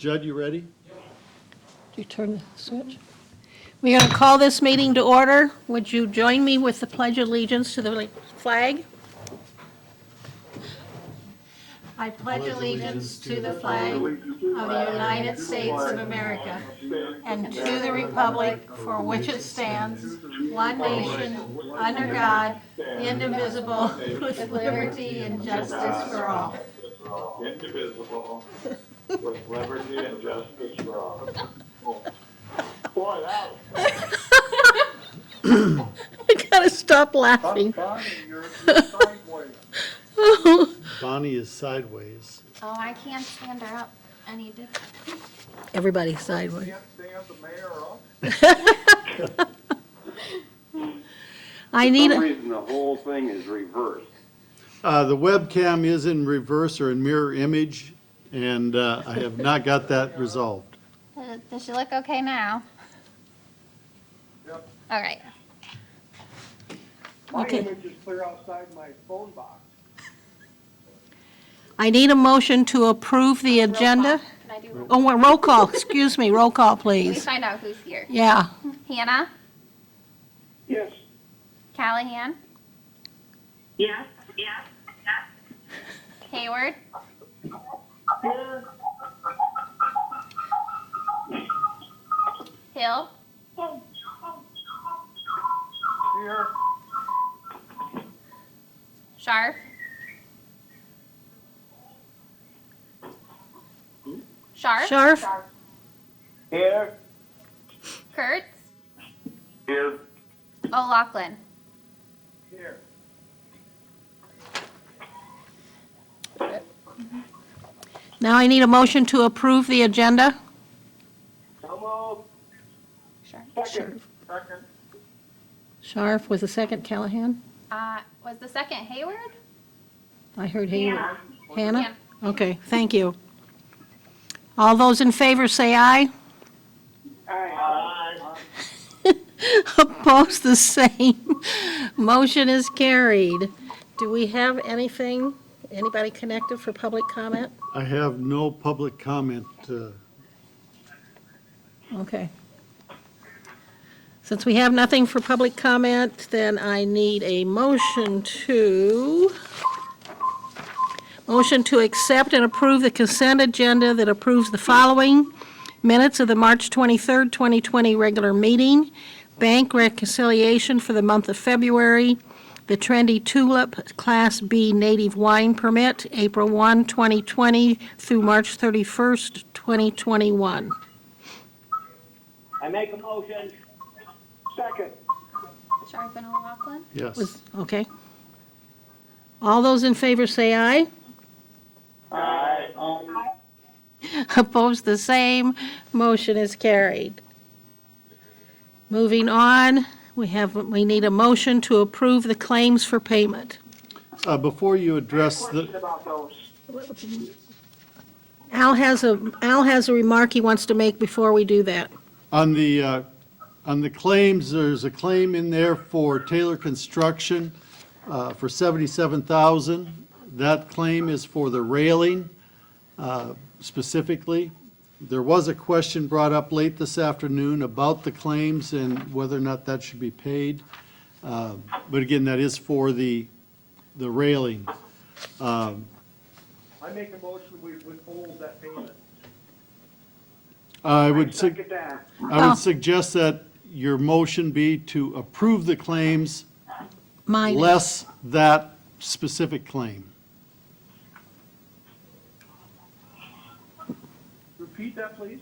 Judd, you ready? You turn the switch. We're going to call this meeting to order. Would you join me with the Pledge of Allegiance to the flag? I pledge allegiance to the flag of the United States of America and to the republic for which it stands, one nation, under God, indivisible, with liberty and justice for all. Indivisible, with liberty and justice for all. Boy, that was We gotta stop laughing. funny. You're sideways. Bonnie is sideways. Oh, I can't stand her up. I need to. Everybody sideways. Can't stand the mayor up. I For need some a, reason, the whole thing is reversed. The webcam is in reverse or in mirror image, and I have not got that resolved. Does she look okay now? Yep. All right. My Okay. image is clear outside my phone box. I need a motion to approve the agenda. Can I do roll? Oh, well, roll call, excuse me, roll call, Let me please. find out who's here. Yeah. Hannah? Yes. Callahan? Yes. Hayward? Hill? Here. Sharp? Sharp? Sharf? Here. Kurtz? Here, O'Loughlin? Here. Now I need a motion to approve the agenda. Hello. Sharp. Second. Second. Sharf was the second, Callahan? Was the second Hayward? I heard Hayward. Hannah. Hannah? Okay, thank you. All those in favor say aye. Aye. Opposed, the same. Motion is carried. Do we have anything, anybody connected for public comment? I have no public comment. Okay. Since we have nothing for public comment, then I need a motion to accept and approve the consent agenda that approves the following: minutes of the March 23rd, 2020 regular meeting, bank reconciliation for the month of February, the Trendy Tulip Class B native wine permit, April 1, 2020 through March 31st, 2021. I make a motion. Second. Sharp and O'Loughlin? Yes. Okay. All those in favor say aye. Aye. Opposed, the same. Motion is carried. Moving on, we need a motion to approve the claims for payment. Before you address Question the, about those. Al has a remark he wants to make before we do that. on the claims, there's a claim in there for Taylor Construction for $77,000. That claim is for the railing specifically. There was a question brought up late this afternoon about the claims and whether or not that should be paid. But again, that is for the railing. I make a motion, we withhold that payment. I would Second that. I would suggest that your motion be to approve the claims Mine. less that specific claim. Repeat that, please.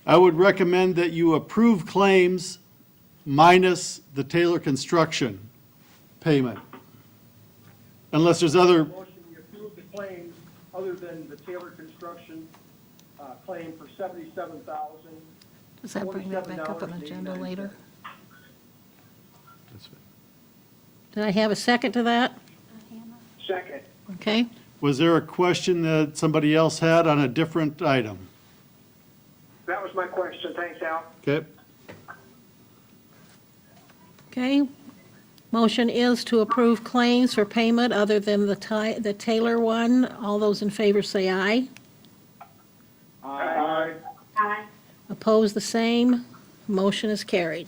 I would recommend that you approve claims minus the Taylor Construction payment. Unless there's other, Motion, we approve the claims other than the Taylor Construction claim for $77,000. Does that bring that back up on the agenda later? Did I have a second to that? Hannah? Second. Okay. was there a question that somebody else had on a different item? That was my question. Thanks, Al. Okay, Okay. Motion is to approve claims for payment other than the Taylor one. All those in favor say aye. Aye. Opposed, the same. Motion is carried.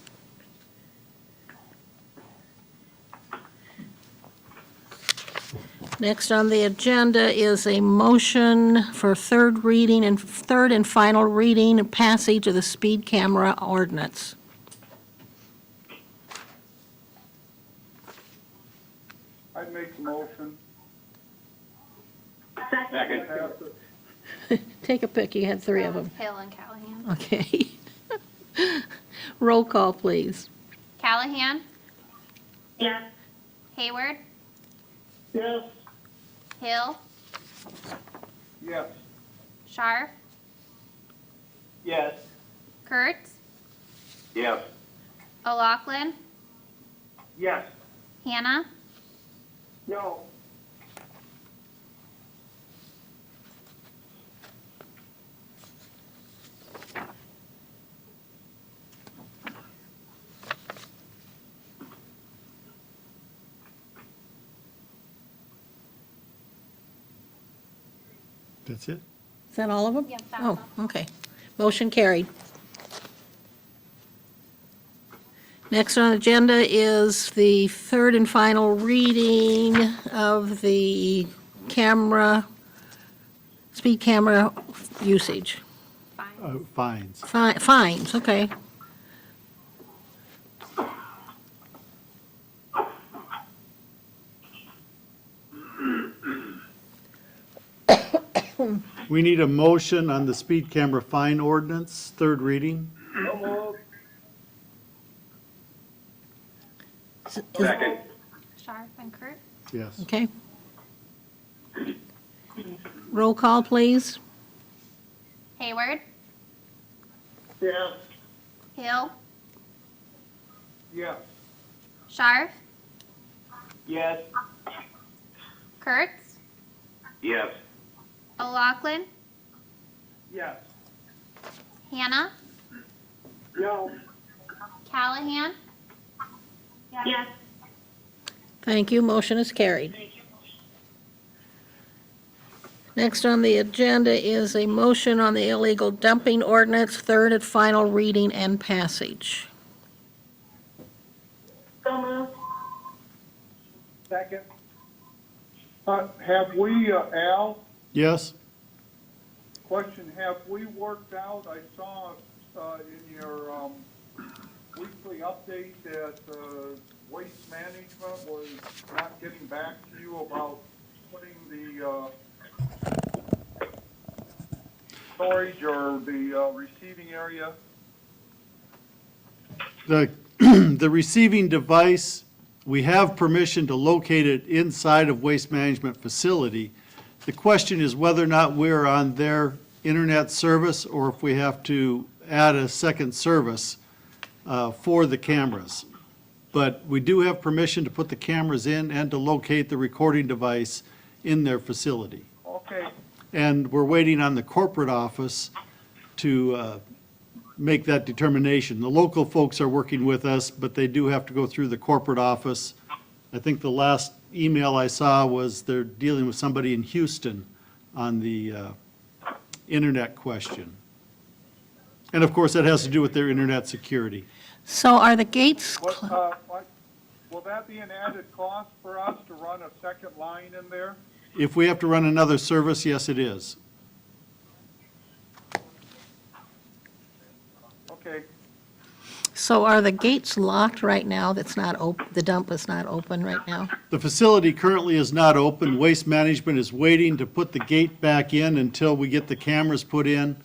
Next on the agenda is a motion for third and final reading and passage of the speed camera ordinance. I'd make the motion. Second. Take a pick, you had three of them. Hill and Callahan. Okay. Roll call, please. Callahan, Yes. Hayward, Yes. Hill, Yes. Scharf, Yes. Kurtz, Yes. O'Loughlin, Yes. Hannah, No. That's it? Is that all of them? Yep, that's Oh, okay. Motion carried. Next on the agenda is the third and final reading of the speed camera usage. fine. Fines. Fines, okay. We need a motion on the speed camera fine ordinance, third reading. So moved. Second. Scharf and Kurtz, Yes. Okay. Roll call, please. Hayward, Yes. Hill, Yes. Scharf, Yes. Kurtz, Yes. O'Loughlin, Yes. Hannah, No. Callahan, Yes. Thank you, motion is carried. Next on the agenda is a motion on the illegal dumping ordinance, third and final reading and passage. So moved. Second. Have we, Al, Yes? question, have we worked out, I saw in your weekly update that Waste Management was not getting back to you about putting the storage or the receiving area? The receiving device, we have permission to locate it inside of Waste Management facility. The question is whether or not we're on their internet service or if we have to add a second service for the cameras. But we do have permission to put the cameras in and to locate the recording device in their facility. Okay, And we're waiting on the corporate office to make that determination. The local folks are working with us, but they do have to go through the corporate office. I think the last email I saw was they're dealing with somebody in Houston on the internet question. And of course, that has to do with their internet security. So are the gates, will that be an added cost for us to run a second line in there? If we have to run another service, yes, it is. Okay, so are the gates locked right now? That's not open, the dump is not open right now? The facility currently is not open. Waste Management is waiting to put the gate back in until we get the cameras put in.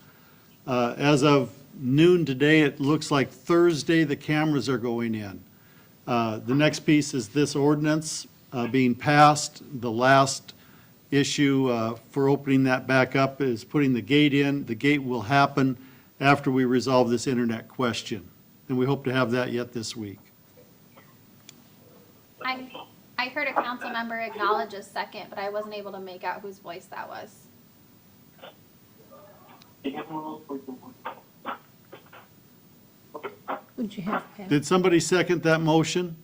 As of noon today, it looks like Thursday the cameras are going in. The next piece is this ordinance being passed. The last issue for opening that back up is putting the gate in. The gate will happen after we resolve this internet question, and we hope to have that yet this week. I heard a council member acknowledge a second, but I wasn't able to make out whose voice that was. Would you have, Pat? Did somebody second that motion?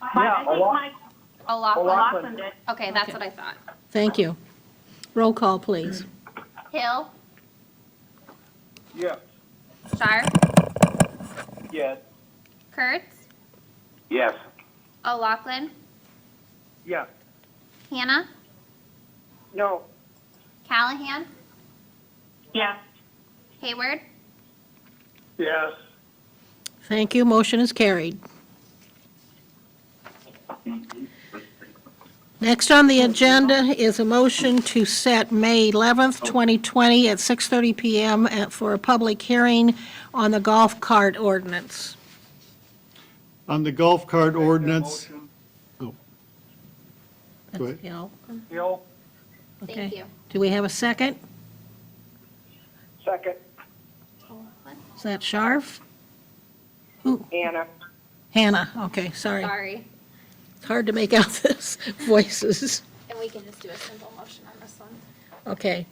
I think Mike O'Loughlin. O'Loughlin did. Okay, that's Okay. what I thought. Thank you. Roll call, please. Hill, Yes. Sharp, Yes. Kurtz, Yes. O'Loughlin, Yes. Hannah, No. Callahan, Yes. Hayward, Yes. Thank you, motion is carried. Next on the agenda is a motion to set May 11th, 2020 at 6:30 PM for a public hearing on the golf cart ordinance. On the golf cart Make that ordinance, motion. Go ahead. Hill. Hill. Okay. thank you. Do we have a second? Second. Is that Sharf? Who? Anna. Hannah, okay, sorry. Sorry, It's hard to make out those voices. and we can just do a simple motion on this one. Okay.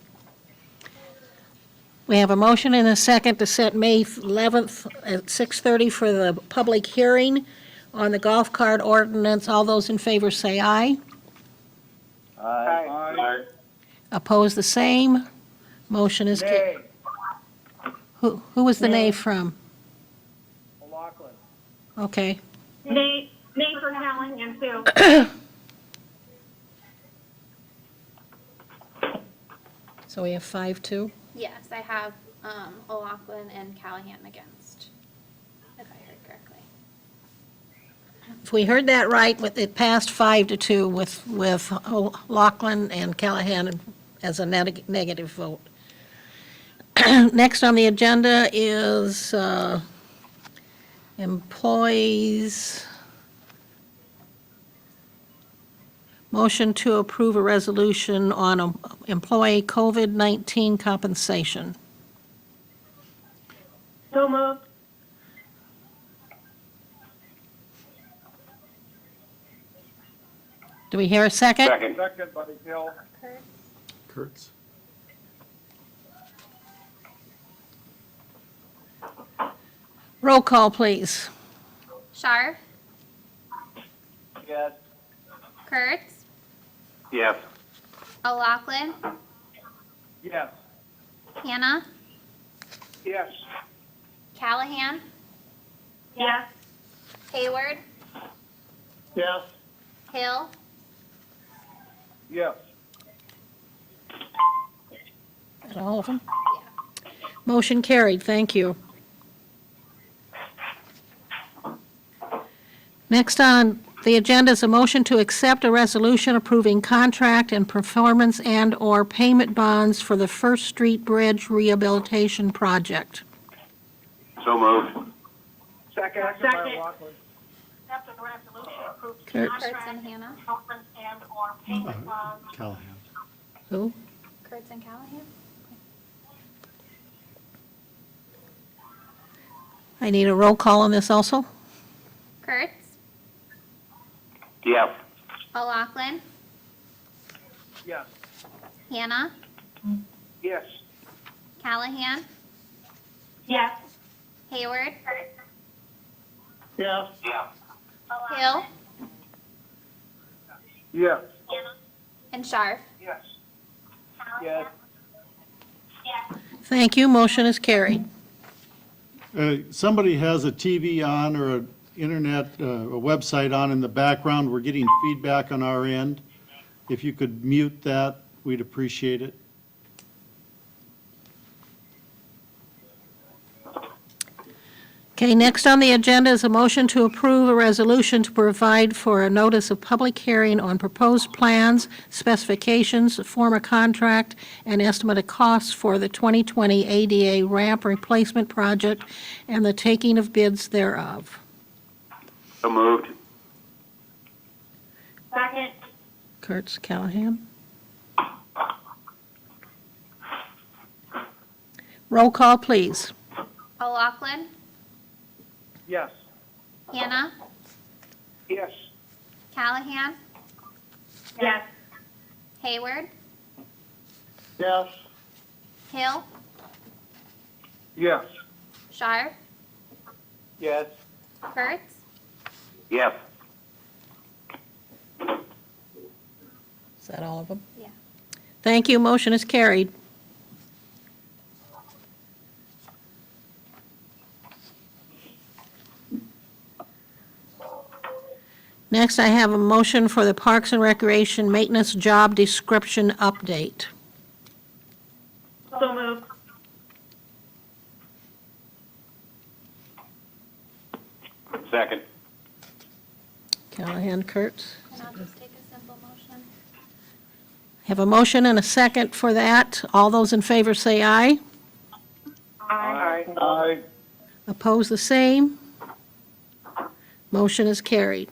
We have a motion and a second to set May 11th at 6:30 for the public hearing on the golf cart ordinance. All those in favor say aye. Aye. Aye. Opposed, the same. Motion is, Nay. who was the nay from? O'Loughlin. Okay. Nate for Callahan too. So we have 5-2. Yes, I have O'Loughlin and Callahan against, if I heard correctly. If we heard that right, it passed 5-2 with Lachlan and Callahan as a negative vote. Next on the agenda is employees. Motion to approve a resolution on employee COVID-19 compensation. So moved. Do we hear a second? Second. Second by Hill. Kurtz. Roll call, please. Sharp, Yes. Kurtz, Yes. O'Loughlin, Yes. Hannah, Yes. Callahan, Yes. Hayward, Yes. Hill, Yes. At all of them? Motion carried, thank you. Next on the agenda is a motion to accept a resolution approving contract and performance and/or payment bonds for the First Street Bridge Rehabilitation Project. So moved. Second. Second. by O'Loughlin. After the resolution approves Kurtz. Kurtz and Hannah, conference and/or payment bonds. Callahan. Who? Kurtz and Callahan? I need a roll call on this also. Kurtz, Yes. O'Loughlin, Yes. Hannah, Yes. Callahan, Yes. Hayward, Yes. Yeah. Hill, Yes. and Sharp. Yes. Yes. Yes. Thank you, motion is carried. Somebody has a TV on or an internet, a website on in the background. We're getting feedback on our end. If you could mute that, we'd appreciate it. Okay, next on the agenda is a motion to approve a resolution to provide for a notice of public hearing on proposed plans, specifications, form of contract, and estimate of costs for the 2020 ADA ramp replacement project and the taking of bids thereof. So moved. Second. Kurtz, Callahan. Roll call, please. O'Loughlin, Yes. Hannah, Yes. Callahan, Yes. Hayward, Yes. Hill, Yes. Sharp, Yes. Kurtz, Yes. Is that all of them? Yeah. Thank you, motion is carried. Next, I have a motion for the Parks and Recreation Maintenance Job Description Update. So moved. Second. Callahan, Kurtz. And I'll just take a simple motion. Have a motion and a second for that. All those in favor say aye. Aye. Aye. Oppose the same. Motion is carried.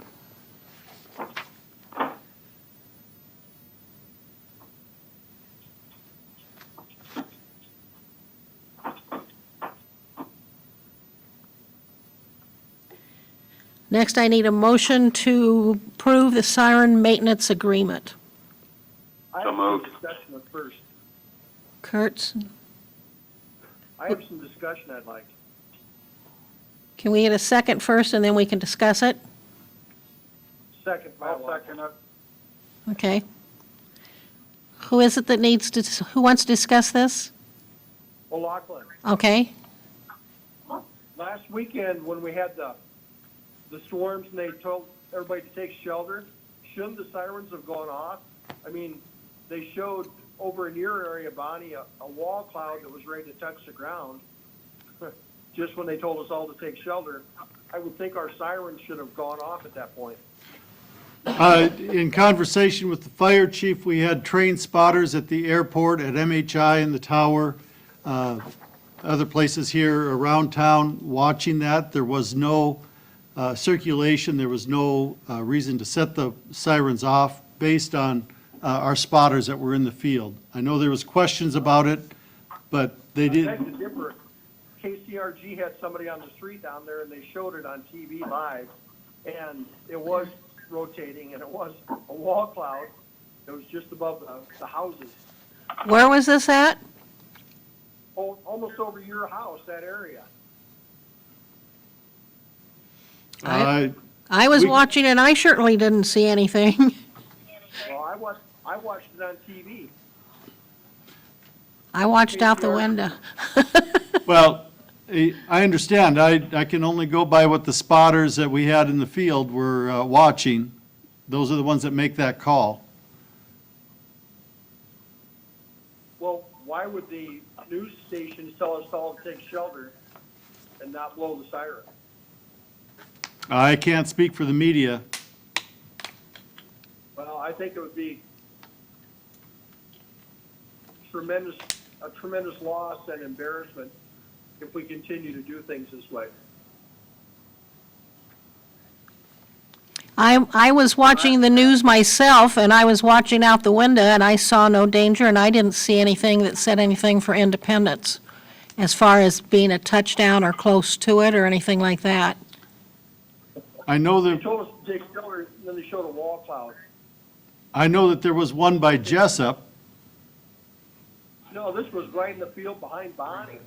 Next, I need a motion to approve the siren maintenance agreement. I So have moved. some discussion at first. Kurtz, I have some discussion I'd like. can we get a second first and then we can discuss it? Second, I'll second it. Okay. Who is it that needs to, who wants to discuss this? O'Loughlin. Okay. Last weekend, when we had the storms and they told everybody to take shelter, shouldn't the sirens have gone off? I mean, they showed over in your area, Bonnie, a wall cloud that was ready to touch the ground. Just when they told us all to take shelter, I would think our sirens should have gone off at that point. In conversation with the fire chief, we had trained spotters at the airport, at MHI in the tower, other places here around town watching that. There was no circulation, there was no reason to set the sirens off based on our spotters that were in the field. I know there was questions about it, but they I beg to didn't. differ. KCRG had somebody on the street down there and they showed it on TV live, and it was rotating, and it was a wall cloud that was just above the houses. Where was this at? Almost over your house, that area. I was We- watching and I certainly didn't see anything. Well, I watched it on TV. I watched out the window. Well, I understand. I can only go by what the spotters that we had in the field were watching. Those are the ones that make that call. Well, why would the news stations tell us all to take shelter and not blow the siren? I can't speak for the media. Well, I think it would be a tremendous loss and embarrassment if we continue to do things this way. I was watching the news myself, and I was watching out the window, and I saw no danger, and I didn't see anything that said anything for Independence, as far as being a touchdown or close to it or anything like that. I know They that, told us to take shelter, and then they showed a wall cloud. I know that there was one by Jessup. No, this was right in the field behind Bonnie,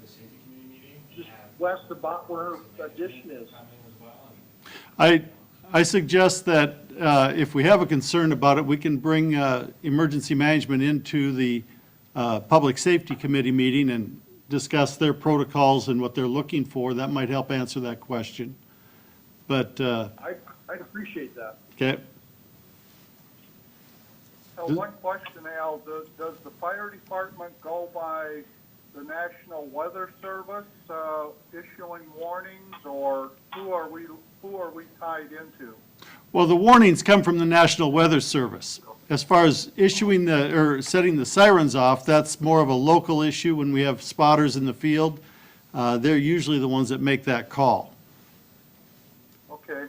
just west of where her addition is. I suggest that if we have a concern about it, we can bring emergency management into the Public Safety Committee meeting and discuss their protocols and what they're looking for. That might help answer that question. But, I'd appreciate that. okay, One question, Al, does the fire department go by the National Weather Service issuing warnings, or who are we tied into? well, the warnings come from the National Weather Service. As far as issuing or setting the sirens off, that's more of a local issue when we have spotters in the field. They're usually the ones that make that call. Okay,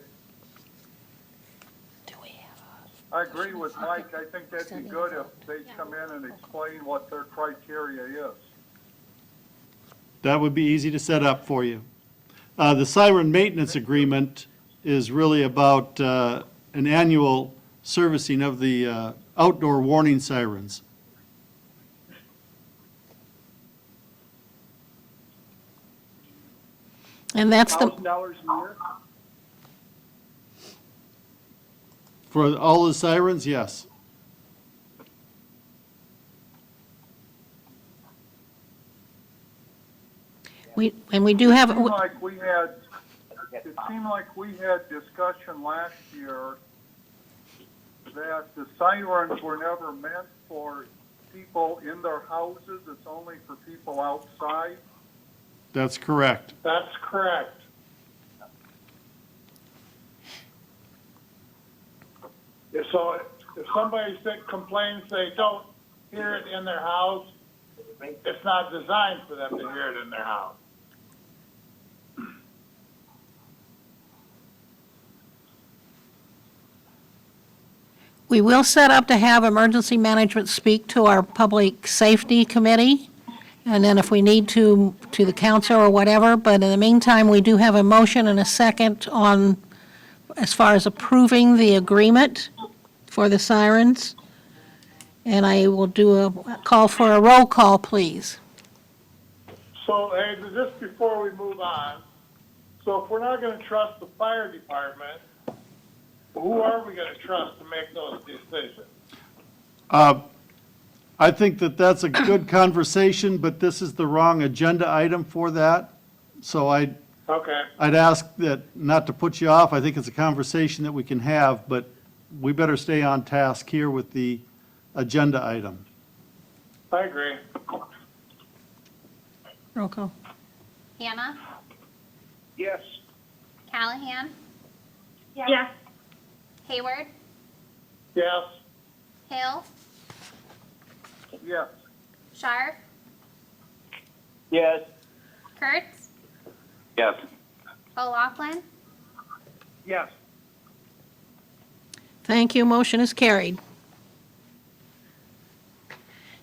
Do we have I agree with Mike. I think that'd be good if they come in and explain what their criteria is. That would be easy to set up for you. The siren maintenance agreement is really about an annual servicing of the outdoor warning sirens. And that's the, $1,000 a year? For all the sirens, yes. and we do have, It seemed like we had discussion last year that the sirens were never meant for people in their houses, it's only for people outside? That's correct. That's correct. If somebody complains they don't hear it in their house, it's not designed for them to hear it in their house. We will set up to have emergency management speak to our public safety committee, and then if we need to the council or whatever, but in the meantime, we do have a motion and a second on, as far as approving the agreement for the sirens. And I will do a call for a roll call, please. So, hey, just before we move on, so if we're not gonna trust the fire department, who are we gonna trust to make those decisions? I think that that's a good conversation, but this is the wrong agenda item for that. So I'd Okay, ask that, not to put you off, I think it's a conversation that we can have, but we better stay on task here with the agenda item. I agree. Roll call. Hannah, Yes. Callahan, Yes. Hayward, Yes. Hill, Yes. Sharp, Yes. Kurtz, Yes. O'Loughlin, Yes. Thank you, motion is carried.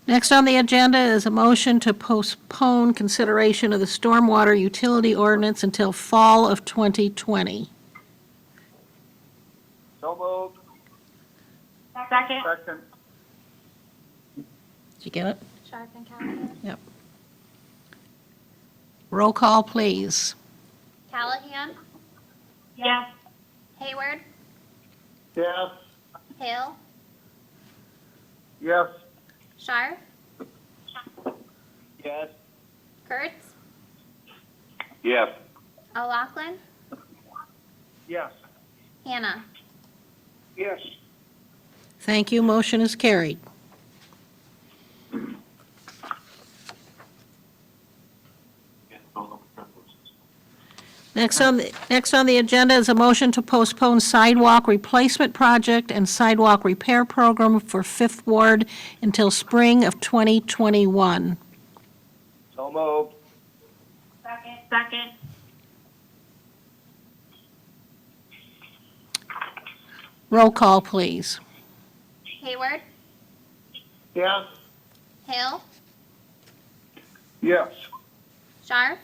Next on the agenda is a motion to postpone consideration of the stormwater utility ordinance until fall of 2020. So moved. Second. Second. Did you get it? Sharp and Callahan. Roll call, please. Callahan, Yes. Hayward, Yes. Hill, Yes. Sharp, Yes. Kurtz, Yes. O'Loughlin, Yes. Hannah. Yes. Thank you, motion is carried. Next on the agenda is a motion to postpone sidewalk replacement project and sidewalk repair program for Fifth Ward until spring of 2021. So moved. Second. Roll call, please. Hayward, Yes. Hill, Yes. Sharp,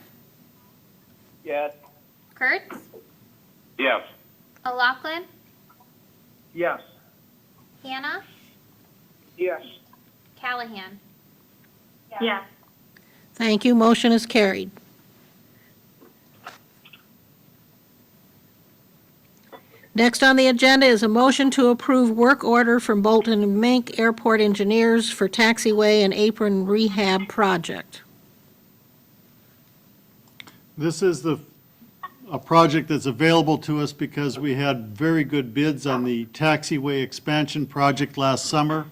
Yes. Kurtz, Yes. O'Loughlin, Yes. Hannah, Yes. Callahan. Yes. Thank you, motion is carried. Next on the agenda is a motion to approve work order from Bolton and Mink Airport Engineers for taxiway and apron rehab project. This is a project that's available to us because we had very good bids on the taxiway expansion project last summer.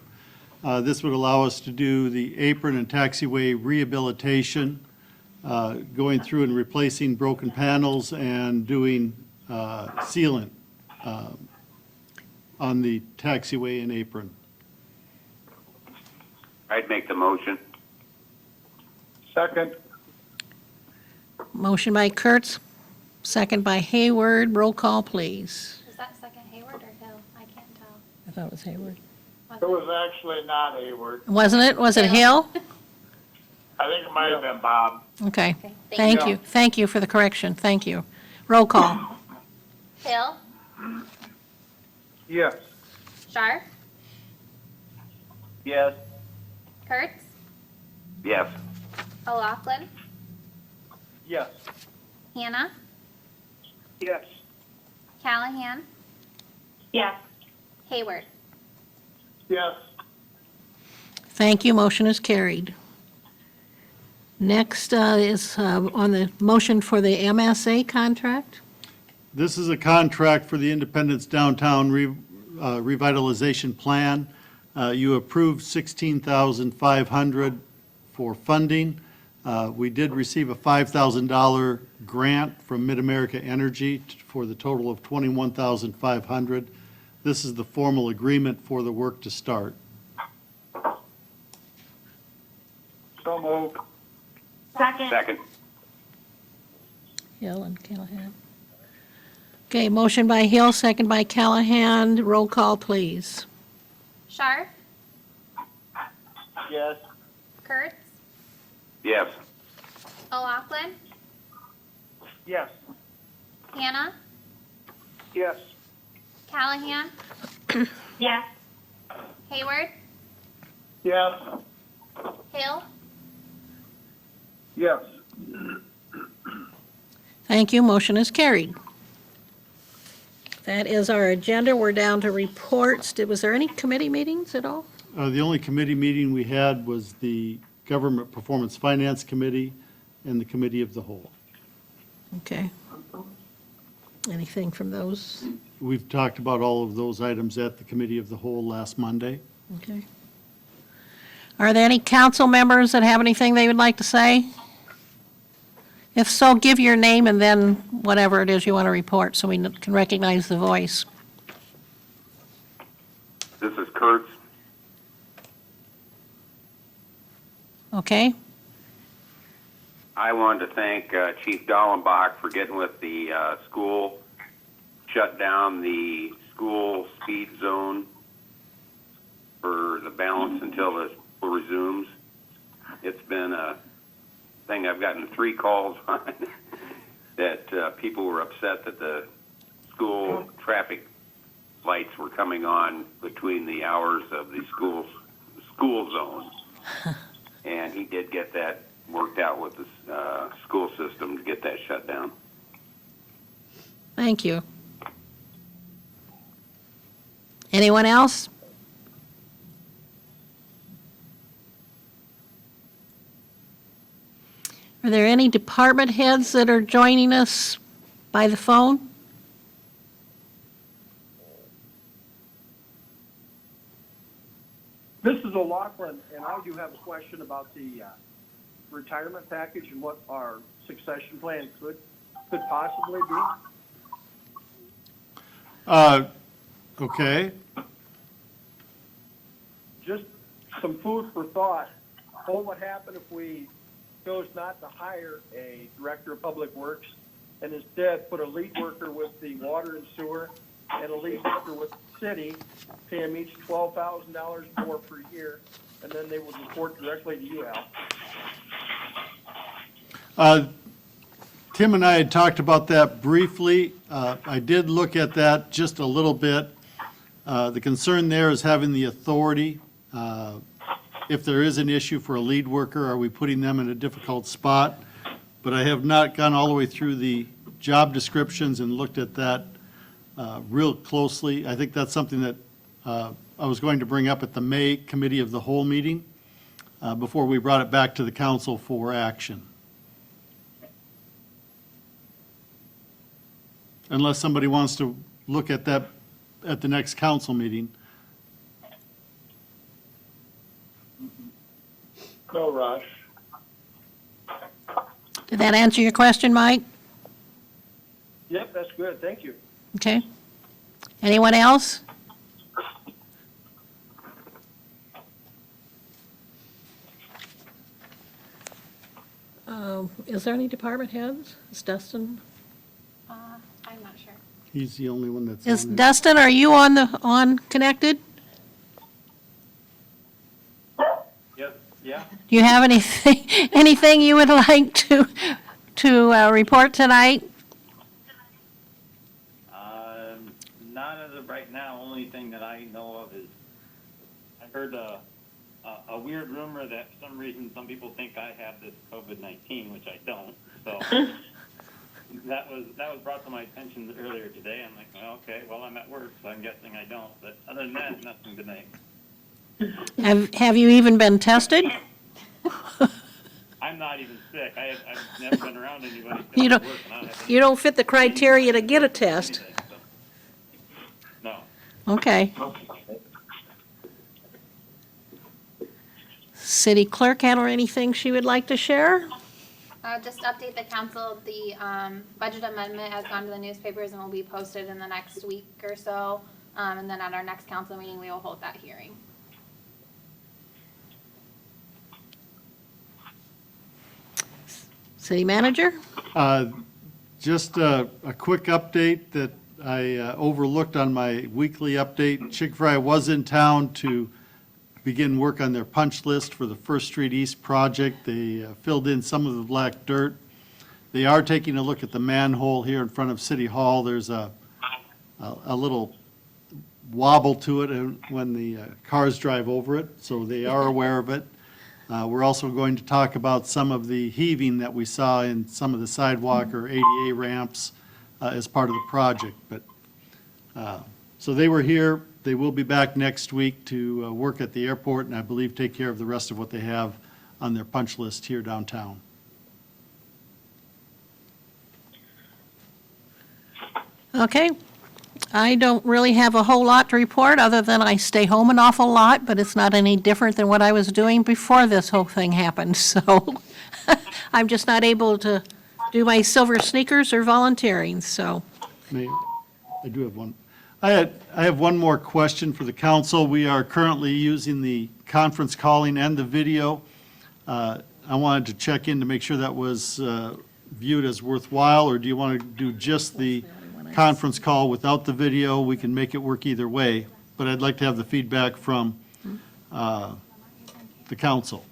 This would allow us to do the apron and taxiway rehabilitation, going through and replacing broken panels and doing sealant on the taxiway and apron. I'd make the motion. Second. Motion by Kurtz, second by Hayward. Roll call, please. Is that second Hayward or Hill? I can't tell. I thought it was Hayward. It was actually not Hayward. Wasn't it? Was it Hill? I think it might have been Bob. Okay. Okay, Thank you. Thank you for the correction. Thank you. Roll call. Hill, Yes. Sharp, Yes. Kurtz, Yes. O'Loughlin, Yes. Hannah, Yes. Callahan, Yes. Hayward. Yes. Thank you. Motion is carried. Next is on the motion for the MSA contract. This is a contract for the Independence Downtown revitalization plan. You approved $16,500 for funding. We did receive a $5,000 grant from Mid-America Energy for the total of $21,500. This is the formal agreement for the work to start. So moved. Second. Second. Hill and Callahan. Okay, motion by Hill, second by Callahan. Roll call, please. Scharf, Yes. Kurtz, Yes. O'Loughlin, Yes. Hannah, Yes. Callahan, Yes. Hayward, Yes. Hill, Yes. Thank you, motion is carried. That is our agenda. We're down to reports. Was there any committee meetings at all? The only committee meeting we had was the Government Performance Finance Committee and the Committee of the Whole. Okay. Anything from those? We've talked about all of those items at the Committee of the Whole last Monday. Okay. Are there any council members that have anything they would like to say? If so, give your name and then whatever it is you want to report so we can recognize the voice. This is Kurtz. Okay? I wanted to thank Chief Dallenbach for getting with the school, shut down the school speed zone for the balance until the school resumes. It's been a thing I've gotten 3 calls on that people were upset that the school traffic lights were coming on between the hours of the school zone. And he did get that worked out with the school system to get that shut down. Thank you. Anyone else? Are there any department heads that are joining us by the phone? This is O'Loughlin, and I do have a question about the retirement package and what our succession plan could possibly be. Okay. Just some food for thought. What would happen if we chose not to hire a director of public works and instead put a lead worker with the water and sewer and a lead worker with the city, pay them each $12,000 more per year, and then they would report directly to you, Al? Tim and I had talked about that briefly. I did look at that just a little bit. The concern there is having the authority. If there is an issue for a lead worker, are we putting them in a difficult spot? But I have not gone all the way through the job descriptions and looked at that real closely. I think that's something that I was going to bring up at the May Committee of the Whole meeting before we brought it back to the council for action. Unless somebody wants to look at that at the next council meeting. No rush. Did that answer your question, Mike? Yep, that's good, thank you. Okay. Anyone else? Is there any department heads? Is Dustin? I'm not sure. He's the only one that's Is on there. Dustin, are you on connected? Yep, yeah. Do you have anything you would like to report tonight? Not as of right now. Only thing that I know of is I heard a weird rumor that for some reason some people think I have this COVID-19, which I don't. So that was brought to my attention earlier today. I'm like, well, okay, well, I'm at work, so I'm guessing I don't. But other than that, nothing tonight. Have you even been tested? I'm not even sick. I've never been around anybody. You don't- at work, and I don't have You don't fit the criteria to get a test. anything, so. No. Okay. City clerk, handle anything she would like to share? Just update the council, the budget amendment has gone to the newspapers and will be posted in the next week or so. And then at our next council meeting, we will hold that hearing. City manager? Just a quick update that I overlooked on my weekly update. Chick-fil-A was in town to begin work on their punch list for the First Street East project. They filled in some of the black dirt. They are taking a look at the manhole here in front of City Hall. There's a little wobble to it when the cars drive over it, so they are aware of it. We're also going to talk about some of the heaving that we saw in some of the sidewalk or ADA ramps as part of the project. But so they were here. They will be back next week to work at the airport and I believe take care of the rest of what they have on their punch list here downtown. Okay. I don't really have a whole lot to report, other than I stay home an awful lot, but it's not any different than what I was doing before this whole thing happened, so I'm just not able to do my silver sneakers or volunteering, so. Mayor, I do have one. I have one more question for the council. We are currently using the conference calling and the video. I wanted to check in to make sure that was viewed as worthwhile, or do you want to do just the conference call without the video? We can make it work either way, but I'd like to have the feedback from the council.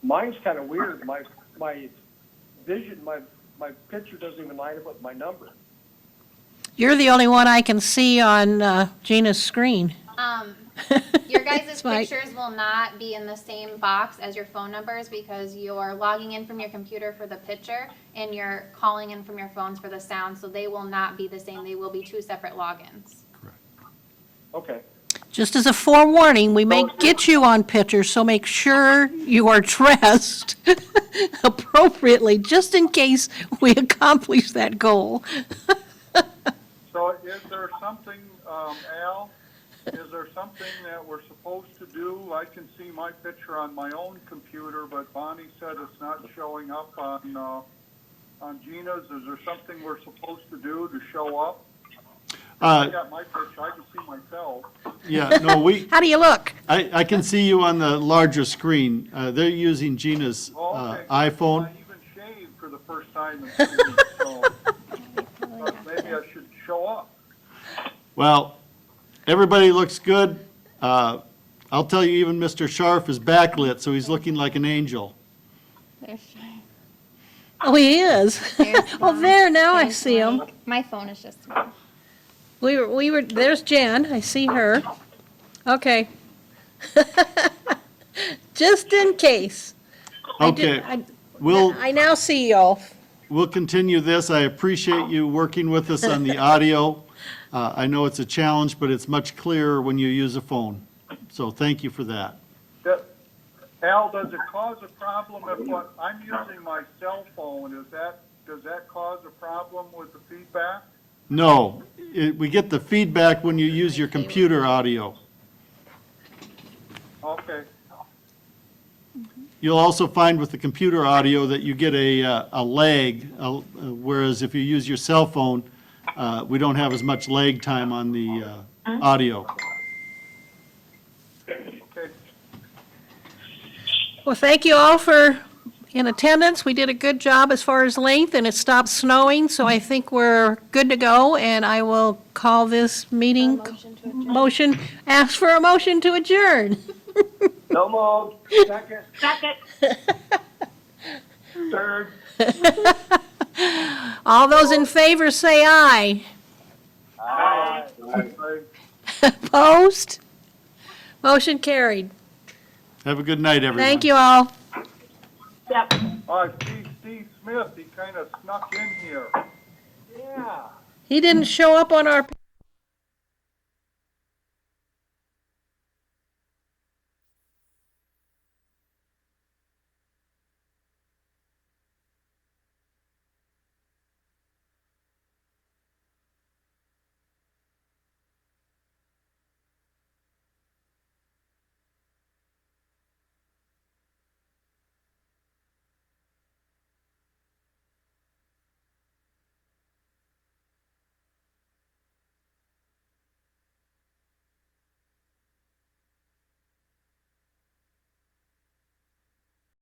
Mine's kind of weird. My vision, my picture doesn't even line up with my number. You're the only one I can see on Gina's screen. Your guys' Right. pictures will not be in the same box as your phone numbers because you're logging in from your computer for the picture and you're calling in from your phones for the sound, so they will not be the same. They will be two separate logins. Okay. Just as a forewarning, we may get you on pictures, so make sure you are dressed appropriately, just in case we accomplish that goal. So is there something, Al, is there something that we're supposed to do? I can see my picture on my own computer, but Bonnie said it's not showing up on Gina's. Is there something we're supposed to do to show up? I got my picture, I can see myself. Yeah, no, How do you look? I can see you on the larger screen. They're using Gina's Oh, okay. iPhone. I even shaved for the first time in 2 weeks, so maybe I should show up. Well, everybody looks good. I'll tell you, even Mr. Scharf is backlit, so he's looking like an angel. Oh, he is. Oh, there, now I see him. My phone is just. We were, there's Jen, I see her. Okay. Just in case. Okay, I now see y'all. we'll continue this. I appreciate you working with us on the audio. I know it's a challenge, but it's much clearer when you use a phone. So thank you for that. Al, does it cause a problem if what, I'm using my cell phone, does that cause a problem with the feedback? No, we get the feedback when you use your computer audio. Okay, You'll also find with the computer audio that you get a lag, whereas if you use your cell phone, we don't have as much lag time on the audio. okay. Well, thank you all for in attendance. We did a good job as far as length, and it stopped snowing, so I think we're good to go, and I will call this meeting, ask for a motion to adjourn. No moved. Second. Second. Third. All those in favor say aye. Aye. Opposed? Motion carried. Have a good night, everyone. Thank you all. Yep. Steve Smith, he kind of snuck in here. Yeah. He didn't show up on our